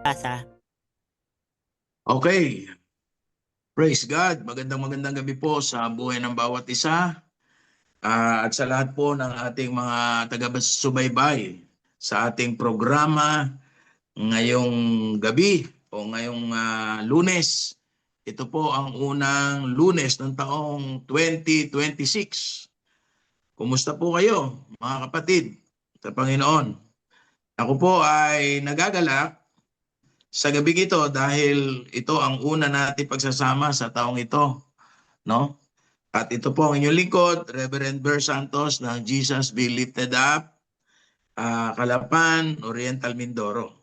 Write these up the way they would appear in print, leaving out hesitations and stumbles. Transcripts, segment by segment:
pag-asa. Okay. Praise God. Magandang gabi po sa buhay ng bawat isa. At sa lahat po ng ating mga taga-subaybay sa ating programa ngayong gabi o ngayong Lunes. Ito po ang unang Lunes ng taong 2026. Kumusta po kayo, mga kapatid sa Panginoon? Ako po ay nagagalak sa gabing ito dahil ito ang una nating pagsasama sa taong ito, no? At ito po ang inyong lingkod, Reverend Ber Santos ng Jesus Be Lifted Up, Calapan, Oriental Mindoro.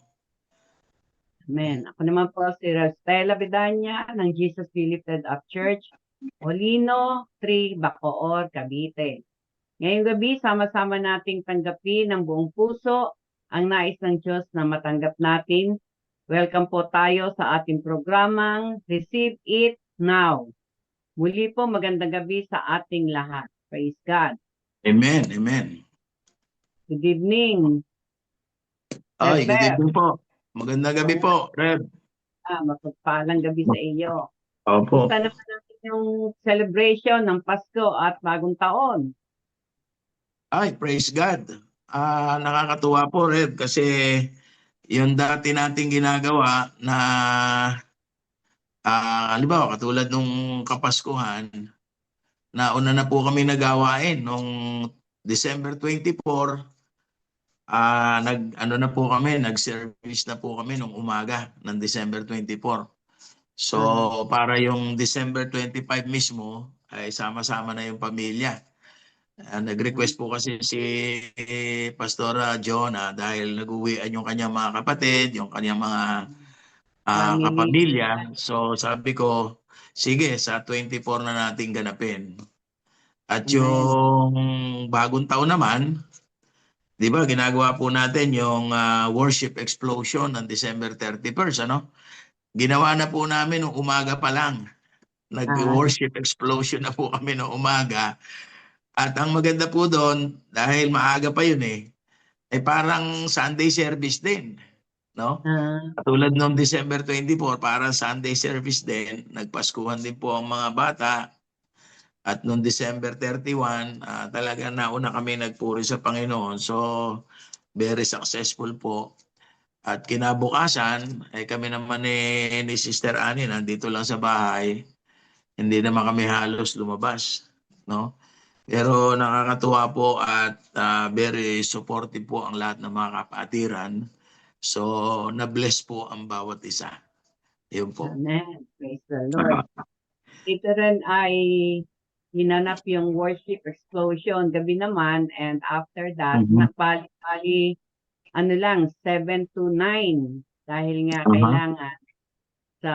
Amen. Ako naman po si Rostella Vidanya ng Jesus Be Lifted Up Church, Molino 3, Bacoor, Cavite. Ngayong gabi, sama-sama nating tanggapin ng buong puso ang nais ng Diyos na matanggap natin. Welcome po tayo sa ating programang Receive It Now. Muli po, magandang gabi sa ating lahat. Praise God. Amen, amen. Good evening. Ay, good evening po. Magandang gabi po, Reb. Mapagpalang gabi sa iyo. Opo. Gusto naman natin yung celebration ng Pasko at Bagong Taon. Ay, praise God. Nakakatuwa po, Reb, kasi yung dati nating ginagawa na halimbawa katulad nung Kapaskuhan, nauna na po kami nagawain nung December 24, nag-service na po kami nung umaga ng December 24. So, para yung December 25 mismo ay sama-sama na yung pamilya. Nag-request po kasi si Pastora Jonah dahil nag-uwian yung kanyang mga kapatid, yung kanyang mga kapamilya. So, sabi ko, sige, sa 24 na natin ganapin. At yung bagong taon naman, di ba, ginagawa po natin yung worship explosion ng December 31st, ano? Ginawa na po namin nung umaga pa lang. Nag-worship explosion na po kami nung umaga. At ang maganda po doon, dahil maaga pa yun ay parang Sunday service din, no? Katulad noong December 24, parang Sunday service din. Nagpaskuhan din po ang mga bata. At noong December 31, talaga nauna kami nagpuri sa Panginoon. So, very successful po. At kinabukasan, ay kami naman ni Sister Annie, nandito lang sa bahay. Hindi naman kami halos lumabas, no? Pero nakakatuwa po at very supportive po ang lahat ng mga kapatiran. So, na-bless po ang bawat isa. Yun po. Amen. Praise the Lord. Ito rin ay hinanap yung worship explosion gabi naman, and after that, nagpali-pali 7 to 9 dahil nga kailangan sa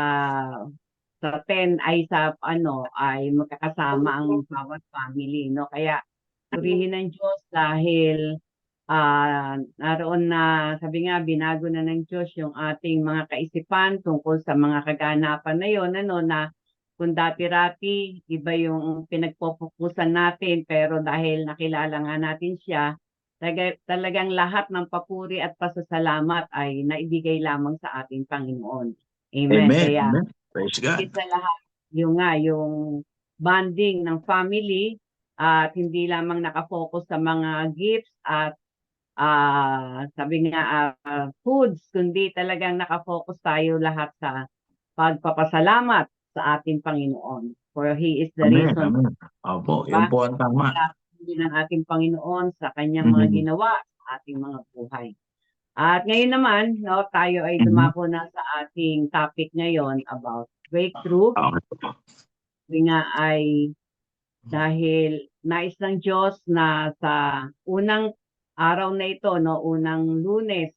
10 ay ay magkakasama ang bawat family, no? Kaya purihin ng Diyos dahil naroon na, sabi nga, binago na ng Diyos yung ating mga kaisipan tungkol sa mga kaganapan na yon, na kung dati-rati, iba yung pinagpupukusan natin, pero dahil nakilala nga natin siya, talagang lahat ng papuri at pasasalamat ay naibigay lamang sa ating Panginoon. Amen. Kaya, praise God. Sa lahat, yung bonding ng family, at hindi lamang nakafocus sa mga gifts at sabi nga foods, kundi talagang nakafocus tayo lahat sa pagpapasalamat sa ating Panginoon. For He is the reason. Opo, yun po ang tama. Ng ating Panginoon sa kanyang mga ginawa sa ating mga buhay. At ngayon naman, no, tayo ay dumako na sa ating topic ngayon about breakthrough. Sabi nga ay dahil nais ng Diyos na sa unang araw na ito, no, unang Lunes,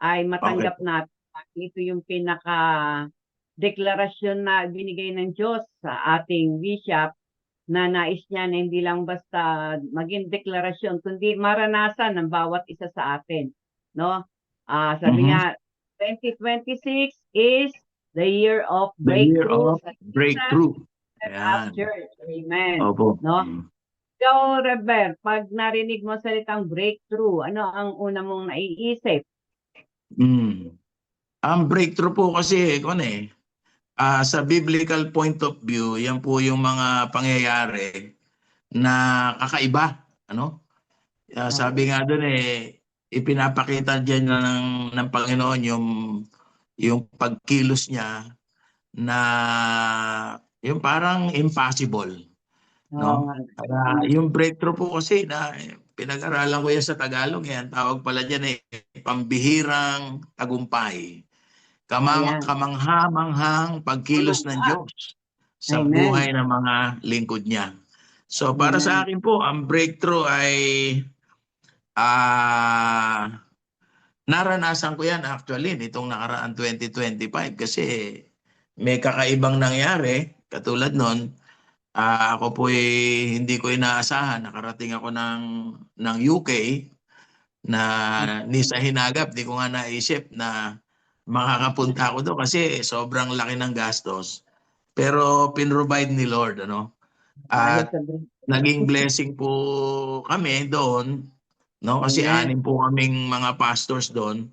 ay matanggap natin. Ito yung pinaka-deklarasyon na binigay ng Diyos sa ating bishop na nais niya na hindi lang basta maging deklarasyon, kundi maranasan ng bawat isa sa atin. No? Sabi nga, 2026 is the year of breakthrough. Breakthrough. Amen. Opo. No? So, Rever, pag narinig mo salitang breakthrough, ano ang una mong naiisip? Ang breakthrough po kasi, sa biblical point of view, yan po yung mga pangyayari na kakaiba. Ano? Sabi Oo. nga doon ipinapakita diyan ng Panginoon yung pagkilos niya na yung parang impossible, Oo no? nga. Kaya Mm. yung breakthrough po kasi na pinag-aralan ko yan sa Tagalog, ang tawag pala diyan pambihirang tagumpay. Ayan. Kamangha-manghang pagkilos ng Ah, Diyos sa Amen. buhay ng mga lingkod niya. So para sa Amen. akin po, ang breakthrough ay ah naranasan ko yan actually nitong nakaraang 2025 kasi may kakaibang nangyari katulad nun. Ako po hindi ko inaasahan. Nakarating ako ng UK na ni sa hinagap, di ko nga naisip na makakapunta ako doon kasi sobrang laki ng gastos. Pero pinrovide ni Lord, ano? Dahil At sa breakthrough. naging blessing po kami doon, no? Kasi Amen. 6 po kaming mga pastors doon.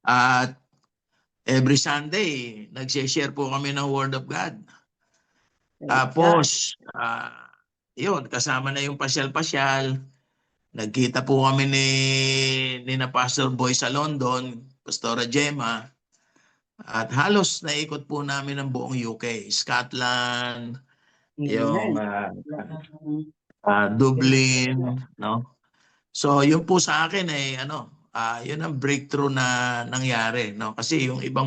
At every Sunday, nagse-share po kami ng Word of God. Praise God. Tapos, yun, kasama na yung pasyal-pasyal. Nagkita po kami ni na Pastor Boy sa London, Pastora Gemma, at halos naikot po namin ang buong UK, Scotland, yung Amen. Talagang Dublin, no? So, yun po sa akin ay yun ang breakthrough na nangyari, no? Kasi yung iba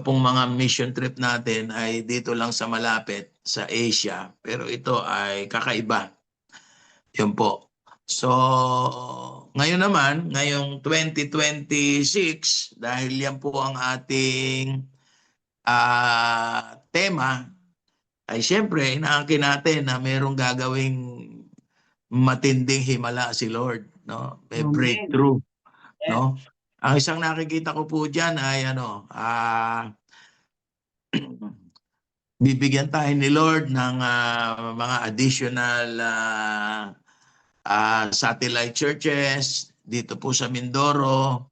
pong mga mission trip natin ay dito lang sa malapit sa Asia, pero ito ay kakaiba. Yun po. So, ngayon naman, ngayong 2026, dahil yan po ang ating tema, ay siyempre, inaangkin natin na merong gagawing matinding himala si Lord, no? May Amen. breakthrough, Yes. no? Ang isang nakikita ko po diyan ay bibigyan tayo ni Lord ng mga additional satellite churches dito po sa Mindoro.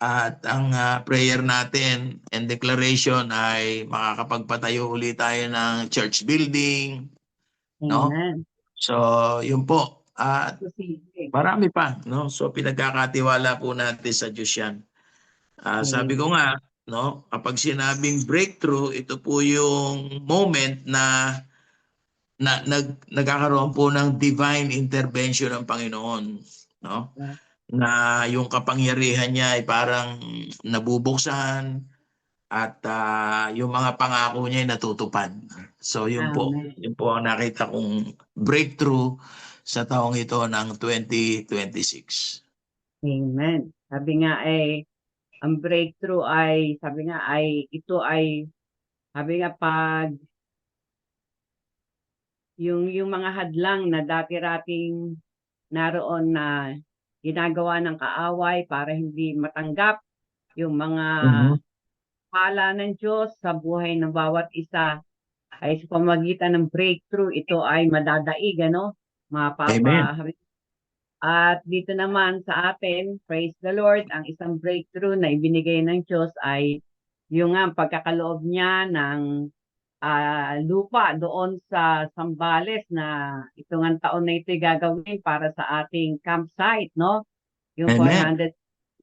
At ang prayer natin and declaration ay makakapagpatayo ulit tayo ng church building, no? Amen. So, yun po. At Posible. marami pa, no? So, pinagkakatiwala po natin sa Diyos yan. Sabi ko Amen. nga, no, kapag sinabing breakthrough, ito po yung moment na nagkakaroon po ng divine intervention ng Panginoon, no? Na yung kapangyarihan niya ay parang nabubuksan at yung mga pangako niya ay natutupad. So Amen. yun po ang nakita kong breakthrough sa taong ito ng 2026. Amen. Ang breakthrough ay, sabi nga ay, ito ay, sabi nga pag yung mga hadlang na dati-rating naroon na ginagawa ng kaaway para hindi matanggap yung mga Mhm. pala ng Diyos sa buhay ng bawat isa ay sa pamagitan ng breakthrough, ito ay madadaig, ano? Amen. At dito naman sa atin, praise the Lord, ang isang breakthrough na ibinigay ng Diyos ay yung nga pagkakaloob niya ng lupa doon sa Sambales na itong taon na ito gagawin para sa ating campsite, no? Yung Amen. 400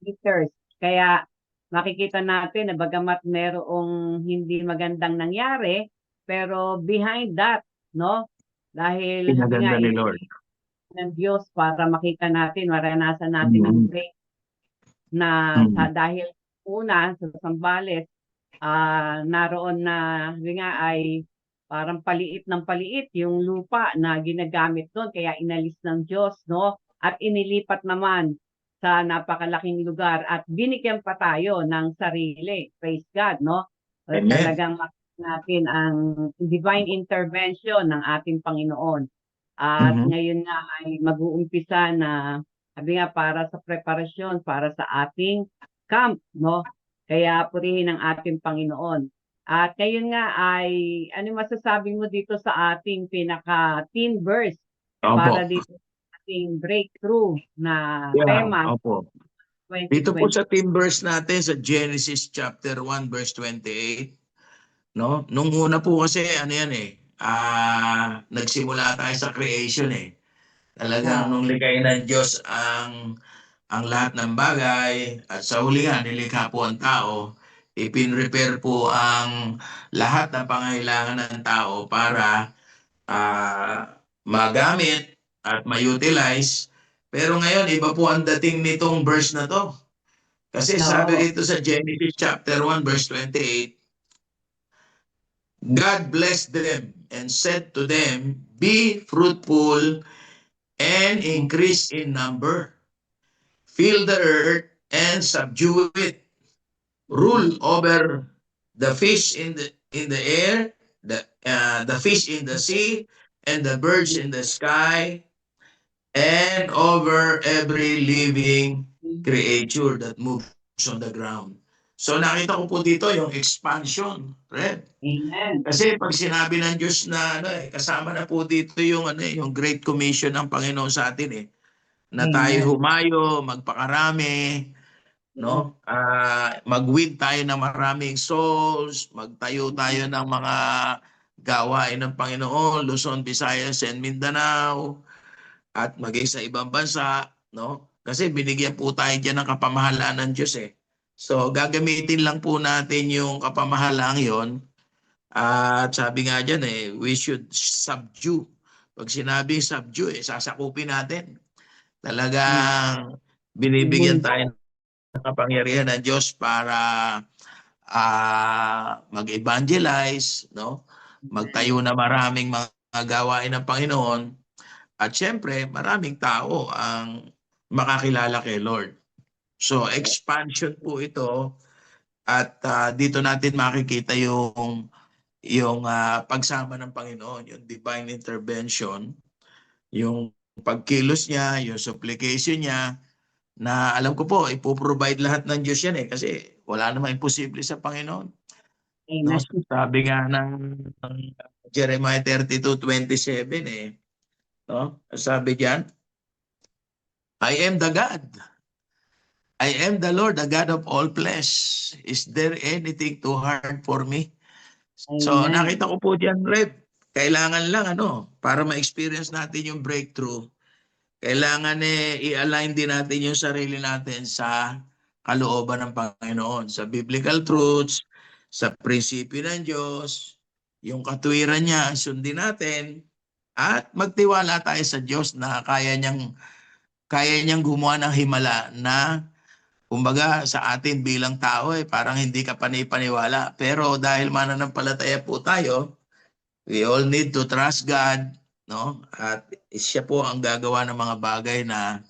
meters. Kaya makikita natin na bagamat merong hindi magandang nangyari, pero behind that, no? Dahil sabi nga, Pinaganda ni ito Lord. ng Diyos para makita natin, maranasan natin ang Mhm. break na Mhm. dahil una sa Sambales, naroon na sabi nga ay parang paliit ng paliit yung lupa na ginagamit doon kaya inalis ng Diyos, no? At inilipat naman sa napakalaking lugar at binigyan pa tayo ng sarili. Praise God, no? Amen. Talagang makita natin ang divine intervention ng ating Panginoon. At Mhm. ngayon nga ay mag-uumpisa na sabi nga para sa preparasyon para sa ating camp, no? Kaya purihin ang ating Panginoon. At ngayon nga ay ano masasabi mo dito sa ating pinaka-teen verse Opo. para dito ating breakthrough na Yeah, tema opo. Dito po 2020. sa theme verse natin sa Genesis chapter 1 verse 28, no? Nung una po kasi ano yan nagsimula tayo sa creation eh. Talagang nung likhain ng Diyos ang lahat ng bagay at sa huli nga nilikha po ang tao, ipin-repair po ang lahat ng pangailangan ng tao para magamit at ma-utilize. Pero ngayon, iba po ang dating nitong verse na to. Kasi sabi Oo. rito sa Genesis chapter 1 verse 28, God blessed them and said to them, be fruitful and increase in number. Fill the earth and subdue it. Rule over the fish in the air, the fish in the sea, and the birds in the sky, and over every living creature that moves on the ground. So nakita ko po dito yung expansion, Red. Amen. Kasi pag sinabi ng Diyos na kasama na po dito yung yung Great Commission ng Panginoon sa atin na tayo humayo, magpakarami, no? Mag-win tayo ng maraming souls, magtayo tayo ng mga gawain ng Panginoon, Luzon, Visayas, and Mindanao, at maging sa ibang bansa, no? Kasi binigyan po tayo diyan ng kapamahalaan ng Diyos eh. So gagamitin lang po natin yung kapamahalaan yon. At sabi nga diyan we should subdue. Pag sinabing subdue sasakupin natin. Talagang binibigyan tayo ng kapangyarihan ng Diyos para mag-evangelize, no? Magtayo na maraming mga gawain ng Panginoon. At syempre, maraming tao ang makakilala kay Lord. So, expansion po ito at dito natin makikita yung pagsama ng Panginoon, yung divine intervention, yung pagkilos niya, yung supplication niya, na alam ko po, ipoprovide lahat ng Diyos yan kasi wala namang imposible sa Panginoon. No? Amen. Sabi nga ng Jeremiah 32:27 no? Sabi diyan, I am the God. I am the Lord, the God of all flesh. Is there anything too hard for me? So Amen. nakita ko po diyan, Rev, kailangan lang para ma-experience natin yung breakthrough. Kailangan i-align din natin yung sarili natin sa kalooban ng Panginoon, sa biblical truths, sa prinsipyo ng Diyos, yung katwiran niya, sundin natin, at magtiwala tayo sa Diyos na kaya niyang gumawa ng himala na kumbaga sa atin bilang tao parang hindi ka panipaniwala. Pero dahil mananampalataya po tayo, we all need to trust God, no? At siya po ang gagawa ng mga bagay na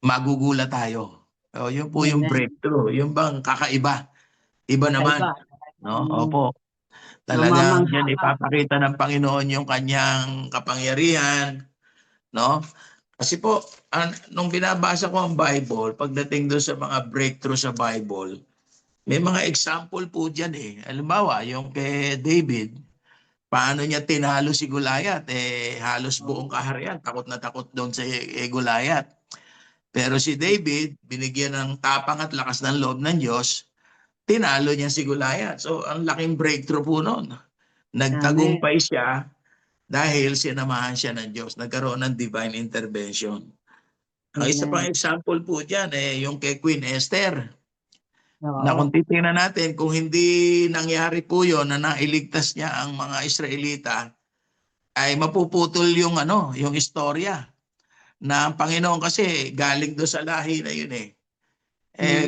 magugulat tayo. So, yun po yung Amen. breakthrough. Yung bang kakaiba. Iba naman, Kakaiba. no? Opo. Talagang Mamamangha yan ka. ipapakita ng Panginoon yung kanyang kapangyarihan, no? Kasi po, nung binabasa ko ang Bible, pagdating doon sa mga breakthrough sa Bible, may mga example po dyan Halimbawa, yung kay David, paano niya tinalo si Goliath? Halos buong kaharian, takot na takot doon sa Goliath. Pero si David, binigyan ng tapang at lakas ng loob ng Diyos, tinalo niya si Goliath. So, ang laking breakthrough po noon. Nagtagumpay siya dahil sinamahan siya ng Diyos. Nagkaroon ng divine intervention. Ang isa pang example po dyan, yung kay Queen Esther. Na kung titingnan natin, kung hindi nangyari po yun na nailigtas niya ang mga Israelita, ay mapuputol yung yung istorya. Na ang Panginoon kasi galing do sa lahi na yun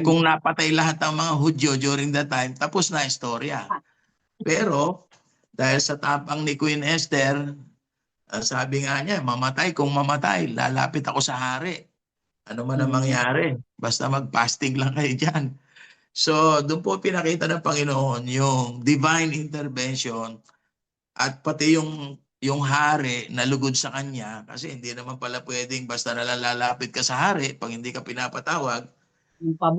kung napatay lahat ng mga Hudyo during that time, tapos na istorya. Pero dahil sa tapang ni Queen Esther, sabi nga niya, mamatay kung mamatay, lalapit ako sa hari. Ano man ang mangyari, basta mag-fasting lang kayo dyan. So, doon po pinakita ng Panginoon yung divine intervention at pati yung hari na lugod sa kanya kasi hindi naman pala pwedeng basta nalalapit ka sa hari pag hindi ka pinapatawag.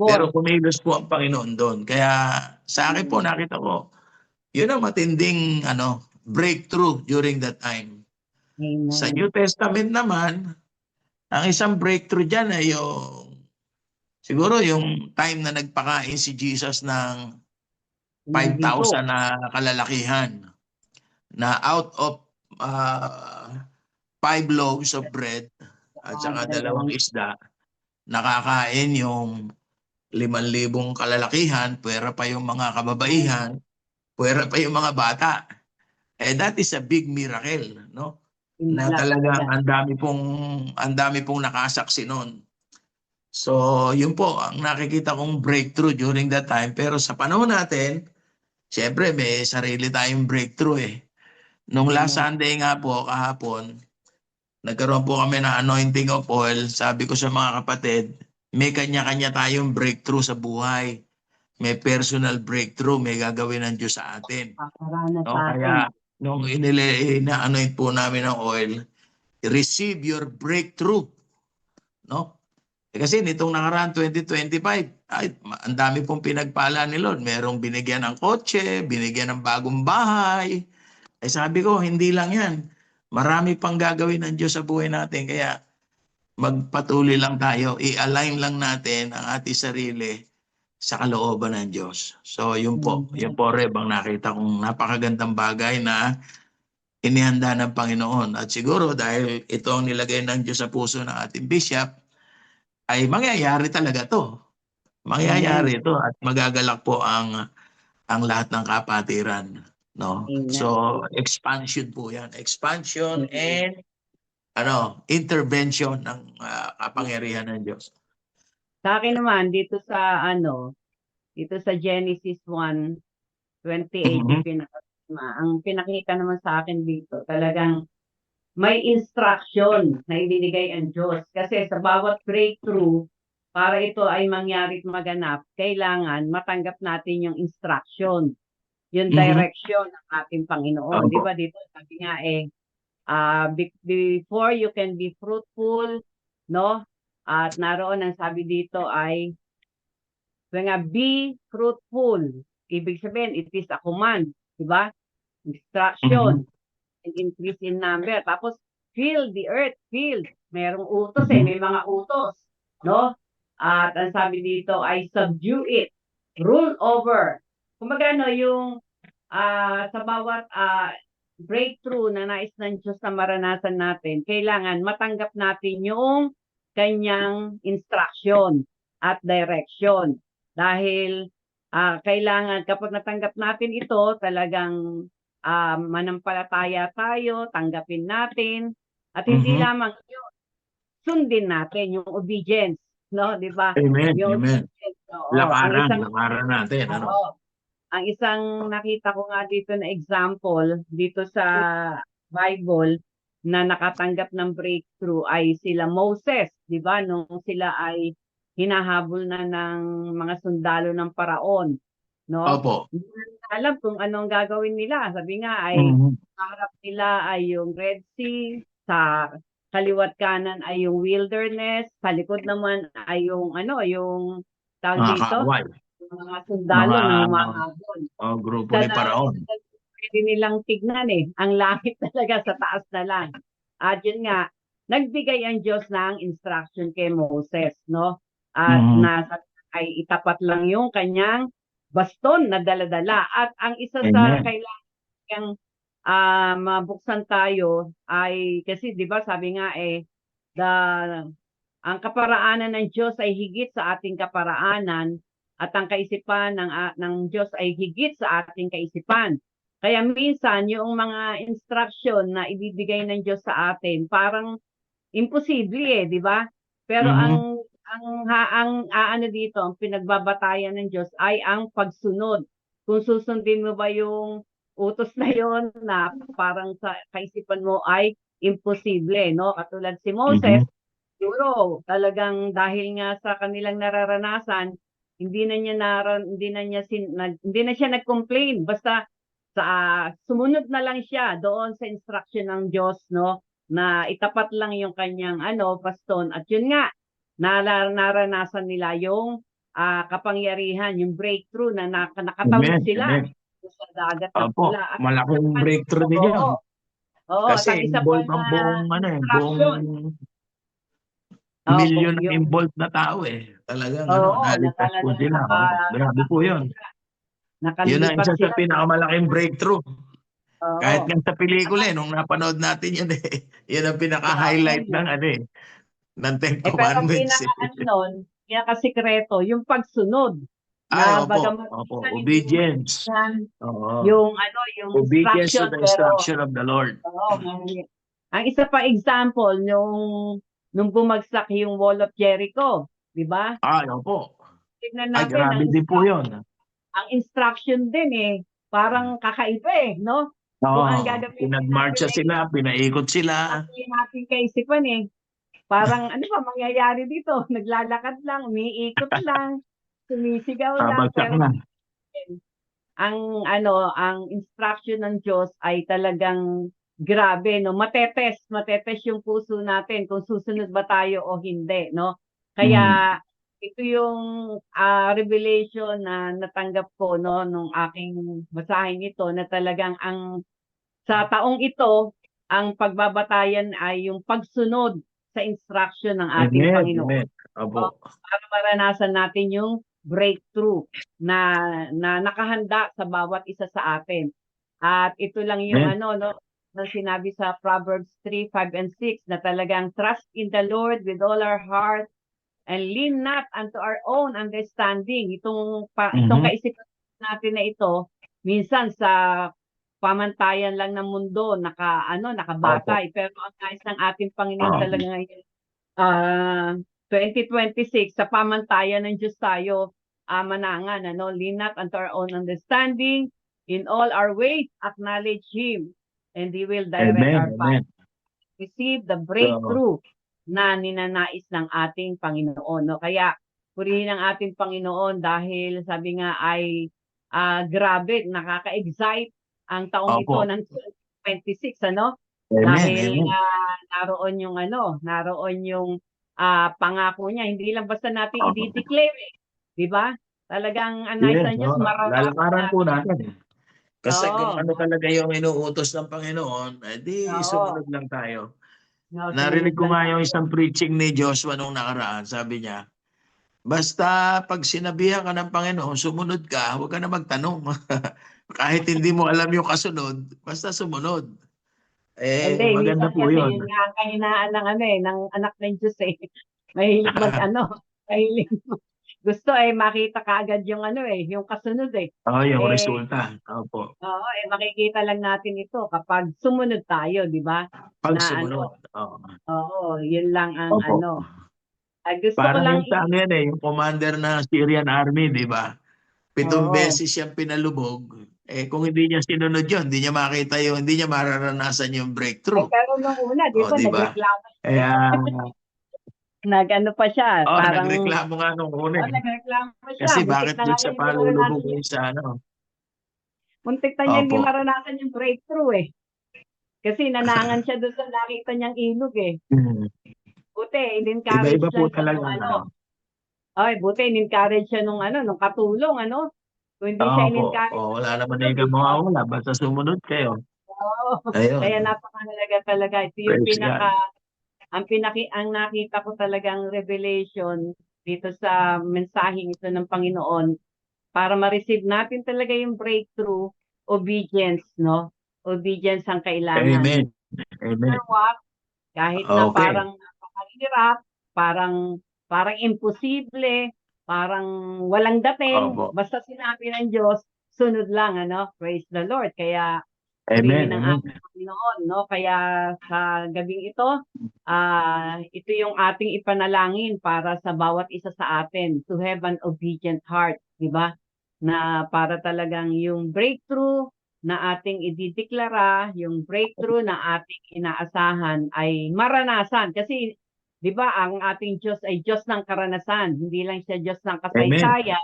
Pero kumilos po ang Panginoon doon. Kaya sa akin po nakita ko, yun ang matinding breakthrough during that time. Amen. Sa New Testament naman, Ang isang breakthrough diyan ay yung siguro yung time na nagpakain si Jesus ng Yung ginto. 5,000 na kalalakihan na out of ah, 5 loaves of bread at saka 2 Dalawang isda, nakakain yung 5,000 kalalakihan, puwera pa yung mga kababaihan, puwera pa yung mga bata. That is a big miracle, no? Na himala talaga. talagang ang dami pong nakasaksi nun. So, yun po ang nakikita kong breakthrough during that time. Pero sa panahon natin, siyempre may sarili tayong breakthrough eh. Nung last Amen. Sunday nga po, kahapon, nagkaroon po kami ng anointing of oil. Sabi ko sa mga kapatid, may kanya-kanya tayong breakthrough sa buhay. May personal breakthrough, may gagawin ng Diyos sa atin. Paparanas No? sa atin. Kaya nung ina-anoint po namin ng oil, receive your breakthrough. No? Kasi nitong nakaraan 2025, ay, ang dami pong pinagpala ni Lord. Merong binigyan ng kotse, binigyan ng bagong bahay. Sabi ko, hindi lang yan. Marami pang gagawin ng Diyos sa buhay natin. Kaya magpatuloy lang tayo. I-align lang natin ang ating sarili sa kalooban ng Diyos. So yun po. Yun Amen. po, Reb, ang nakita kong napakagandang bagay na inihanda ng Panginoon. At siguro dahil ito ang nilagay ng Diyos sa puso ng ating bishop, ay mangyayari talaga to. Amen. Mangyayari ito at magagalak po ang lahat ng kapatiran, no? Amen. So expansion po 'yan. Expansion Amen. and intervention ng kapangyarihan ng Diyos. Sa akin naman, dito sa Genesis 1:28, Mhm. yung ang pinakita naman sa akin dito, talagang may instruction na ibinigay ang Diyos. Kasi sa bawat breakthrough, para ito ay mangyari at maganap, kailangan matanggap natin yung instruction, yung Mhm. direction ng ating Panginoon. Di Opo. ba dito, sabi nga before you can be fruitful, no? At naroon ang sabi dito ay, be fruitful. Ibig sabihin, it is a command. Di ba? Mhm. Instruction and increase in number. Tapos, fill the earth, fill. Merong utos Mhm. may mga utos. No? At ang sabi dito ay subdue it, rule over. Kumbaga, no, yung sa bawat breakthrough na nais ng Diyos na maranasan natin, kailangan matanggap natin yung kanyang instruction at direction. Dahil kailangan kapag natanggap natin ito, talagang manampalataya tayo, tanggapin natin, at hindi Mhm. lamang yun, sundin natin yung obedience, no? Di ba? Amen. Yung Amen. obedience, oo. Lakaran natin, ano? Oo, ang isang nakita ko nga dito na example dito sa Bible na nakatanggap ng breakthrough ay sila Moses, 'di ba? Nung sila ay hinahabol na ng mga sundalo ng Paraon, no? Opo. Hindi nila alam kung anong gagawin nila. Sabi nga ay Mhm. sa harap nila ay yung Red Sea, sa kaliwat kanan ay yung wilderness, sa likod naman ay yung yung tawag Mga dito, kaaway, yung mga sundalo mga na humahabol. grupo Isa ni na Paraon. isa na pwede nilang tignan ang langit talaga sa taas na lang. At yun nga, nagbigay ang Diyos ng instruction kay Moses, no? At Mhm. nasa ay itapat lang yung kanyang baston na dala-dala. At ang isa sa Amen. kailangang mabuksan tayo ay, kasi di ba sabi nga the ang kaparaanan ng Diyos ay higit sa ating kaparaanan at ang kaisipan ng Diyos ay higit sa ating kaisipan. Kaya minsan yung mga instruction na ibibigay ng Diyos sa atin parang imposible di ba? Pero Mhm. ang dito, ang pinagbabatayan ng Diyos ay ang pagsunod. Kung susundin mo ba yung utos na yon na parang sa kaisipan mo ay imposible, no? Katulad si Moses, Mhm. siguro talagang dahil nga sa kanilang nararanasan, hindi na siya nag-complain, basta sumunod na lang siya doon sa instruction ng Diyos, no, na itapat lang yung kanyang baston, at yun nga naranasan nila yung kapangyarihan, yung breakthrough na nakatawid Amen. sila Amen. sa dagat na Opo, pula. At ang isa malaking pa dito, breakthrough din 'yun. oo, at Kasi ang isa pa involved na ang buong instruction, Opo, milyon ang yung involved na tao eh. Talagang oo, na naligtas po talagang sila. Oh, grabe po yun. Yun ang nakalipat isa sa sila sa pinakamalaking breakthrough. Kahit oo. nga sa pelikula eh, nung napanood natin yun eh. Yun ang Oo, pinaka-highlight ng ano eh, ng Ten pero ang Commandments eh. pinaka-ano nun, pinakasikreto, yung pagsunod Ay, na opo, bagamat opo. minsan hindi mo Obedience. maintindihan Oo. yung ano, yung Obedience to instruction, the pero instruction of the Lord. oo, ang isa pa example, nung bumagsak yung Wall of Jericho, di ba? Ay, opo. Tignan Ay, natin grabe din po yun. ang instruction din eh, parang kakaiba eh, no? Kung ang Oo. gagamitin natin Pinagmarcha ay sila, pinaikot sila. hindi natin kaisipan eh. Parang ano ba mangyayari dito? Naglalakad lang, umiikot lang, sumisigaw lang, Babagsak pero na. ang instruction ng Diyos ay talagang grabe, no? Matetes yung puso natin kung susunod ba tayo o hindi, no? Mm. Kaya ito yung revelation na natanggap ko, no, nung aking basahin ito na talagang sa taong ito, ang pagbabatayan ay yung pagsunod sa instruction ng ating Amen. Panginoon. Amen. Opo. Para maranasan natin yung breakthrough na nakahanda sa bawat isa sa atin. At ito lang yung Amen. ano, no, na sinabi sa Proverbs 3:5 and 6 na talagang trust in the Lord with all our heart and lean not unto our own understanding. Itong Mhm. kaisipan natin na ito, minsan sa pamantayan lang ng mundo, Opo. nakabatay. Pero ang nais ng ating Panginoon Oo. talaga ngayon, ah, 2026, sa pamantayan ng Diyos tayo, manangan, ano, lean not unto our own understanding, in all our ways, acknowledge Him, and He will direct Amen. our path. Amen. Receive the So, breakthrough na ninanais ng ating Panginoon. No? Kaya, purihin ang ating Panginoon dahil sabi nga ay grabe, nakaka-excite ang taong ito opo. ng 2026, ano? Amen. Dahil Amen. naroon yung pangako niya. Hindi lang basta natin Opo. i-declare eh. Di ba? Talagang ang nais Yes. ng Diyos, Oo. maranasan Lalakaran po natin. natin. Kasi kung Oo. ano talaga yung inuutos ng Panginoon, edi Oo. sumunod lang tayo. No, Narinig sumunod ko lang nga yung tayo. isang preaching ni Joshua nung nakaraan. Sabi niya, basta pag sinabihan ka ng Panginoon, sumunod ka, huwag ka na magtanong. Kahit hindi mo alam yung kasunod, basta sumunod. Hindi, Eh, maganda minsan po kasi yun. yun nga ang kahinaan ng ng anak ng Diyos eh. Mahilig mahilig gusto eh makita kaagad yung yung kasunod eh. Oo, yung Eh, resulta. Opo. oo, makikita lang natin ito kapag sumunod tayo, di ba? Pag Na sumunod. Oo. oo, yun lang ang Opo. gusto ko Parang lang yung sa ano yan eh, yung commander ng Syrian Army, di ba? 7 beses oo. siyang pinalubog. Eh kung hindi niya sinunod yun, hindi niya mararanasan yung Ay, breakthrough. pero nung una, di O, ba, di ba? nagreklamo siya eh. Kaya, Pa siya, parang, nagreklamo nga nung una eh. nagreklamo siya. Kasi Muntik bakit na nga doon niya sa hindi palulubog maranasan yung sa ano? muntik na niya hindi Opo. maranasan yung breakthrough eh. Kasi nanangan siya doon sa nakita niyang ilog eh. Hmm. Buti, in-encourage Iba-iba po lang siya talaga nung ano. Ay, buti, in-encourage siya nung katulong, ano? Kung hindi siya Opo. in-encourage O, ng wala naman katulong, na ikaw mawawala. Basta sumunod kayo. oo. Kaya Ayun. napakahalaga talaga. Ito yung Praise God. ang nakita ko talagang revelation dito sa mensaheng ito ng Panginoon para ma-receive natin talaga yung breakthrough, obedience, no? Obedience ang kailangan. Amen. Amen. What? Kahit na Okay. parang napakahirap, parang parang imposible, parang walang dating, Opo. basta sinabi ng Diyos, sunod lang, ano? Praise the Lord. Kaya purihin Amen. ng Amen. ating Panginoon, no? Kaya sa gabing ito, ito yung ating ipanalangin para sa bawat isa sa atin to have an obedient heart, di ba? Na para talagang yung breakthrough na ating idideklara, yung breakthrough na ating inaasahan ay maranasan. Kasi, di ba, ang ating Diyos ay Diyos ng karanasan. Hindi lang siya Diyos ng Amen. kasaysayan,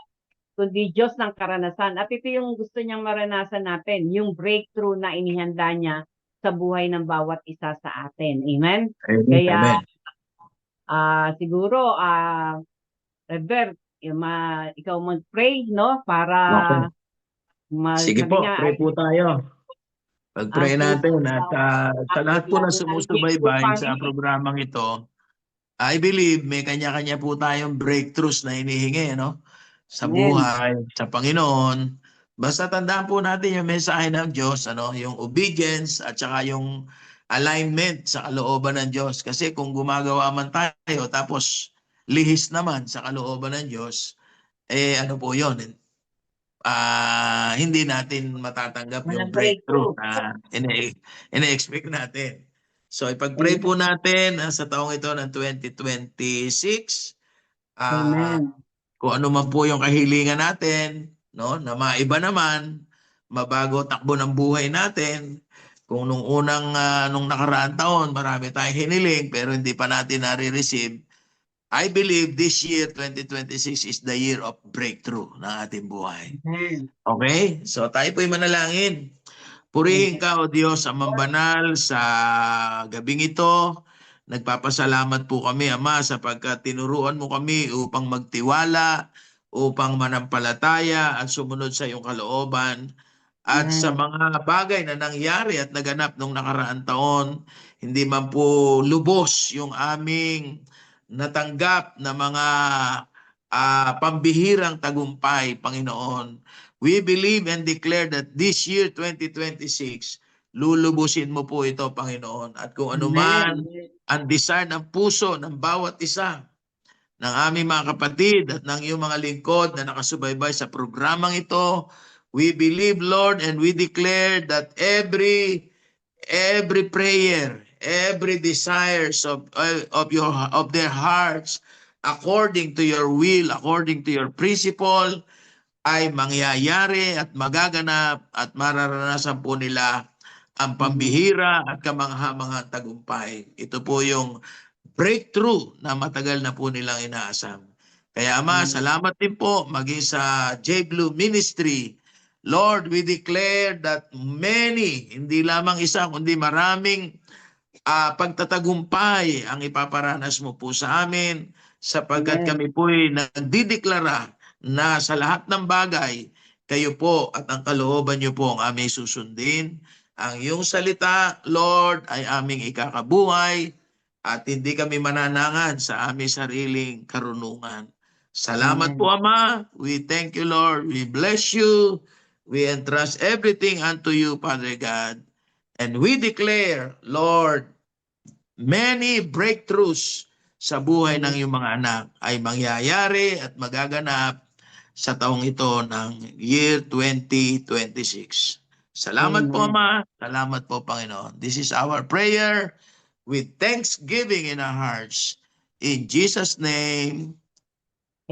kundi Diyos ng karanasan. At ito yung gusto niyang maranasan natin, yung breakthrough na inihanda niya sa buhay ng bawat isa sa atin. Amen? Amen. Kaya, Amen. siguro, Rever, ikaw mag-pray, no? Para Okay. Sige sabi po, nga, pray po tayo. ang Pag-pray puso natin ko at sa ay lahat po na laging naliligo sumusubaybay sa pangin. programang ito, I believe may kanya-kanya po tayong breakthroughs na hinihingi, no? Sa Amen. buhay, sa Panginoon. Basta tandaan po natin yung mensahe ng Diyos, ano, yung obedience at saka yung alignment sa kalooban ng Diyos. Kasi kung gumagawa man tayo tapos lihis naman sa kalooban ng Diyos, ano po yun? Hindi natin matatanggap yung Walang breakthrough breakthrough. na ine-expect natin. So ipag-pray po Amen. natin sa taong ito ng 2026, ah, Amen. kung ano man po yung kahilingan natin, no, na maiba naman, mabago takbo ng buhay natin. Kung nung nakaraang taon, marami tayong hiniling pero hindi pa natin nare-receive. I believe this year, 2026, is the year of breakthrough ng ating buhay. Amen. Okay? So tayo po'y manalangin. Purihin Amen. ka, O Diyos, Amang Banal, sa gabing ito. Nagpapasalamat po kami, Ama, sapagkat tinuruan mo kami upang magtiwala, upang manampalataya at sumunod sa iyong kalooban. At sa Amen. mga bagay na nangyari at naganap nung nakaraang taon, hindi man po lubos yung aming natanggap na mga pambihirang tagumpay, Panginoon. We believe and declare that this year, 2026, lulubusin mo po ito, Panginoon. At kung anuman Amen. ang desire ng puso ng bawat isa ng aming mga kapatid at ng iyong mga lingkod na nakasubaybay sa programang ito, we believe, Lord, and we declare that every prayer, every desires of their hearts, according to your will, according to your principle, ay mangyayari at magaganap at mararanasan po nila ang Amen. pambihira at kamangha-manghang tagumpay. Ito po yung breakthrough na matagal na po nilang inaasam. Kaya Ama, Amen. salamat din po maging sa J Blue Ministry. Lord, we declare that many, hindi lamang isa, kundi maraming pagtatagumpay ang ipaparanas mo po sa amin sapagkat Amen. kami po'y nagdideklara na sa lahat ng bagay, kayo po at ang kalooban niyo po ang aming susundin. Ang iyong salita, Lord, ay aming ikakabuhay at hindi kami mananangan sa aming sariling karunungan. Salamat Amen. po, Ama. We thank you, Lord. We bless you. We entrust everything unto you, Father God. And we declare, Lord, many breakthroughs sa buhay ng Amen. iyong mga anak ay mangyayari at magaganap sa taong ito ng year 2026. Salamat po, Amen. Ama. Salamat po, Panginoon. This is our prayer with thanksgiving in our hearts. In Jesus' name,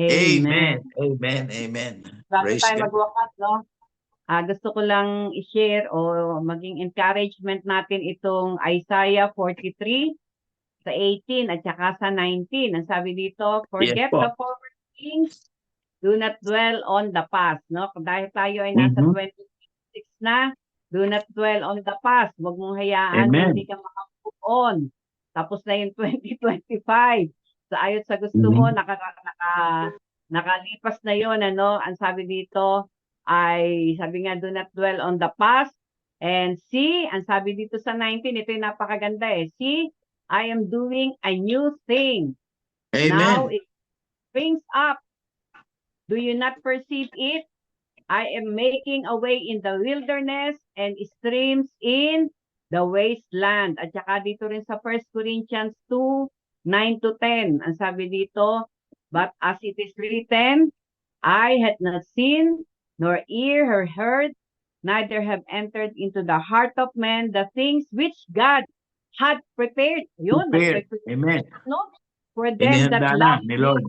Amen. amen. Amen. Amen. Bago Praise tayo God. magwakas, no? Gusto ko lang i-share o maging encouragement natin itong Isaiah 43 sa 18 at saka sa 19. Ang sabi dito, Yes forget po. the former things, do not dwell on the past, no? Dahil tayo ay nasa Mhm. 2026 na, do not dwell on the past. Huwag mong hayaan na hindi Amen. ka maka-move on. Tapos na yung 2025. Sa ayon sa gusto mo, Mhm. nakalipas na yon, ano? Ang sabi dito ay, sabi nga, do not dwell on the past. And see, ang sabi dito sa 19, ito yung napakaganda eh. See, I am doing a new thing. Now Amen. it springs up. Do you not perceive it? I am making a way in the wilderness and streams in the wasteland. At saka dito rin sa 1 Corinthians 2, 9 to 10. Ang sabi dito, but as it is written, I had not seen, nor ear have heard, neither have entered into the heart of man the things which God had prepared. Yun, Prepare. nagpe-prepare, Amen. no? For them that Inihanda na love ni Him. Lord.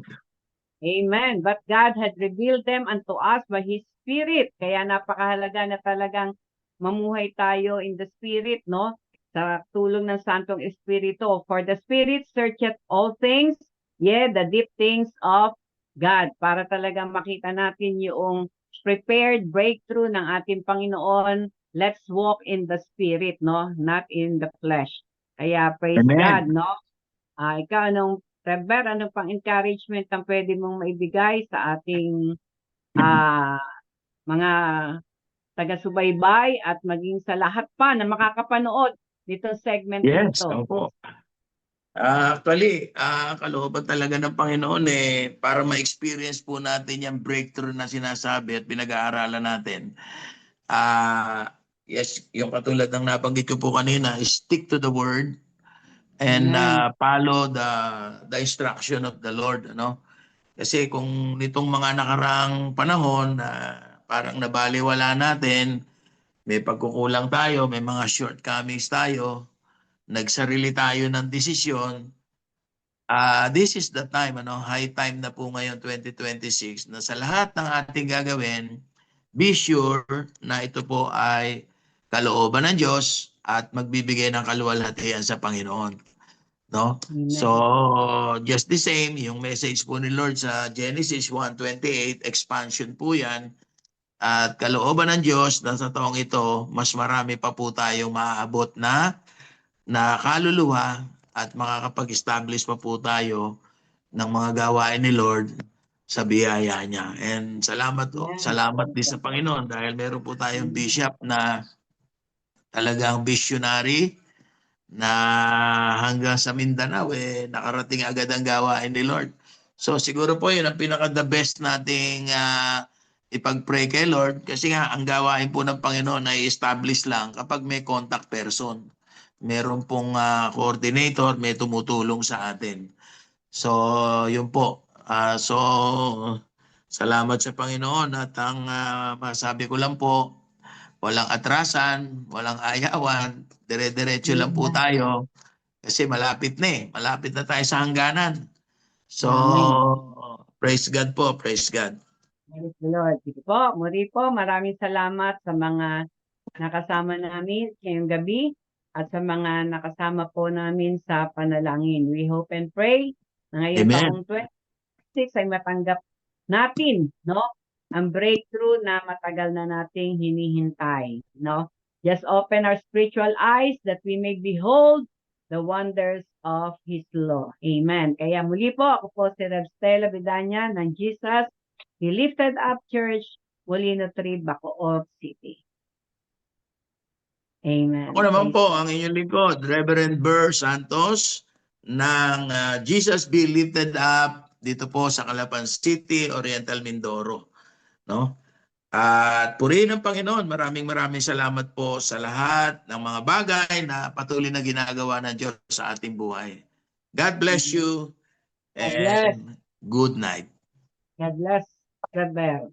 Amen. But God had revealed them unto us by His Spirit. Kaya napakahalaga na talagang mamuhay tayo in the Spirit, no? Sa tulong ng Santong Espiritu. For the Spirit searcheth all things, the deep things of God. Para talagang makita natin yung prepared breakthrough ng ating Panginoon. Let's walk in the Spirit, no? Not in the flesh. Kaya praise God, Amen. no? Ikaw, Rever, anong pang-encouragement ang pwede mong maibigay sa ating ah, mga taga-subaybay at maging sa lahat pa na makakapanood nitong segment na Yes, ito? opo. Actually, kalooban talaga ng Panginoon para ma-experience po natin yung breakthrough na sinasabi at pinag-aaralan natin. Yes, yung katulad ng nabanggit ko po kanina, stick to the word and Amen. follow the instruction of the Lord, ano? Kasi kung nitong mga nakaraang panahon na parang nabaliwala natin, may pagkukulang tayo, may mga shortcomings tayo, nagsarili tayo ng desisyon. This is the time, high time na po ngayon 2026 na sa lahat ng ating gagawin, be sure na ito po ay kalooban ng Diyos at magbibigay ng kaluwalhatian sa Panginoon, no? So, Amen. just the same, yung message po ni Lord sa Genesis 1:28, expansion po 'yan. At kalooban ng Diyos na sa taong ito, mas marami pa po tayong maaabot na kaluluwa at makakapag-establish pa po tayo ng mga gawain ni Lord sa biyaya niya. And salamat po. Amen. Salamat Praise din the sa Lord. Panginoon dahil meron po tayong Amen. bishop na talagang visionary na hanggang sa Mindanao nakarating agad ang gawain ni Lord. So siguro po yun ang pinaka the best nating ipag-pray kay Lord kasi nga ang gawain po ng Panginoon ay establish lang kapag may contact person. Meron pong coordinator, may tumutulong sa atin. So, yun po. Salamat sa Panginoon at ang masabi ko lang po, walang atrasan, walang ayawan, dire-diretso lang po Amen. tayo kasi malapit na malapit na tayo sa hangganan. So, Amen. praise God po, praise God. Praise the Lord. Sige po, muli po, maraming salamat sa mga nakasama namin ngayong gabi at sa mga nakasama po namin sa panalangin. We hope and pray na ngayong Amen. taong 26 ay matanggap natin, no? Ang breakthrough na matagal na nating hinihintay, no? Just open our spiritual eyes that we may behold the wonders of His law. Amen. Kaya muli po, ako po si Rev Stella Vidanya ng Jesus He Lifted Up Church, Molino 3, Bacoor City. Amen. Ako naman Praise po, God. ang inyong lingkod, Reverend Burr Santos ng Jesus Be Lifted Up dito po sa Calapan City, Oriental Mindoro. No? At purihin ng Panginoon, maraming salamat po sa lahat ng mga bagay na patuloy na ginagawa ng Diyos sa ating buhay. God bless you God bless. and good night. God bless. God bless.